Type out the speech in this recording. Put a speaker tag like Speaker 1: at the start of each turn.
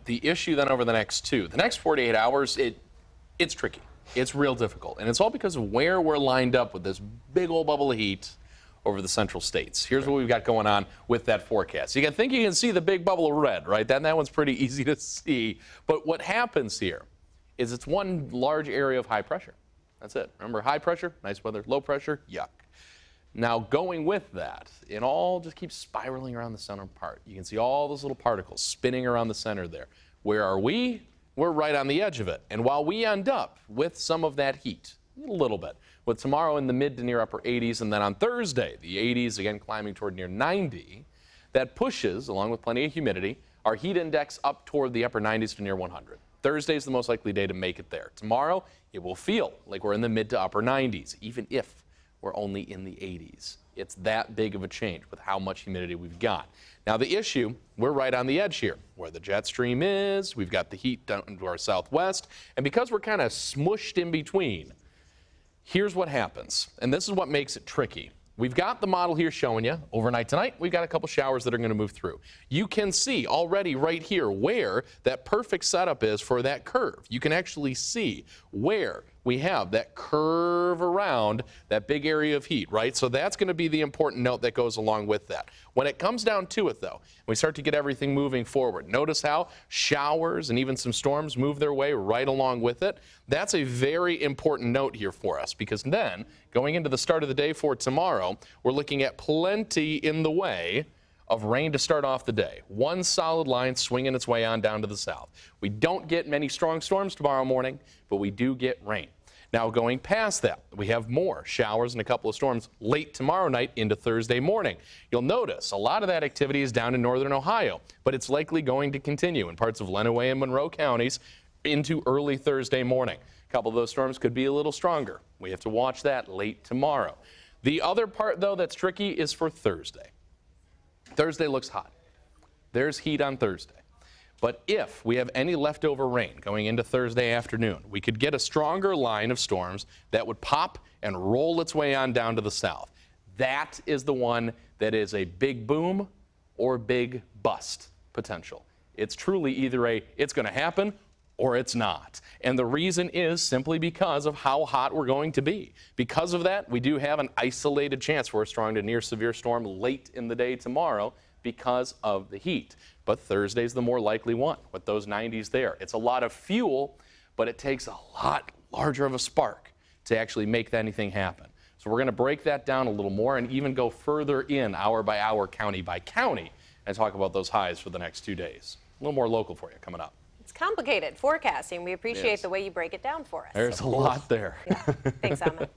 Speaker 1: The issue then over the next 48 hours, it's tricky. It's real difficult. And it's all because of where we're lined up with this big old bubble of heat over the central states. Here's what we've got going on with that forecast. You can think you can see the big bubble of red, right? That one's pretty easy to see. But what happens here is it's one large area of high pressure. That's it. Remember, high pressure, nice weather, low pressure, yuck. Now, going with that, it all just keeps spiraling around the center part. You can see all those little particles spinning around the center there. Where are we? We're right on the edge of it. And while we end up with some of that heat, a little bit, with tomorrow in the mid to near upper 80s, and then on Thursday, the 80s again climbing toward near 90, that pushes, along with plenty of humidity, our heat index up toward the upper 90s to near 100. Thursday is the most likely day to make it there. Tomorrow, it will feel like we're in the mid to upper 90s, even if we're only in the 80s. It's that big of a change with how much humidity we've got. Now the issue, we're right on the edge here. Where the jet stream is, we've got the heat down to our southwest, and because we're kind of smushed in between, here's what happens, and this is what makes it tricky. We've got the model here showing you overnight tonight. We've got a couple showers that are going to move through. You can see already right here where that perfect setup is for that curve. You can actually see where we have that curve around that big area of heat, right? So that's going to be the important note that goes along with that. When it comes down to it, though, we start to get everything moving forward. Notice how showers and even some storms move their way right along with it. That's a very important note here for us, because then, going into the start of the day for tomorrow, we're looking at plenty in the way of rain to start off the day. One solid line swinging its way on down to the south. We don't get many strong storms tomorrow morning, but we do get rain. Now, going past that, we have more showers and a couple of storms late tomorrow night into Thursday morning. You'll notice a lot of that activity is down in northern Ohio, but it's likely going to continue in parts of Lenawee and Monroe counties into early Thursday morning. A couple of those storms could be a little stronger. We have to watch that late tomorrow. The other part, though, that's tricky is for Thursday. Thursday looks hot. There's heat on Thursday. But if we have any leftover rain going into Thursday afternoon, we could get a stronger line of storms that would pop and roll its way on down to the south. That is the one that is a big boom or big bust potential. It's truly either it's going to happen or it's not. And the reason is simply because of how hot we're going to be. Because of that, we do have an isolated chance for a strong to near severe storm late in the day tomorrow because of the heat. But Thursday's the more likely one with those 90s there. It's a lot of fuel, but it takes a lot larger of a spark to actually make anything happen. So we're going to break that down a little more and even go further in hour by hour, county by county, and talk about those highs for the next 2 days. A little more local for you coming up.
Speaker 2: It's complicated forecasting. We appreciate the way you break it down for us.
Speaker 1: There's a lot there.
Speaker 2: Yeah. Thanks, Ahmad.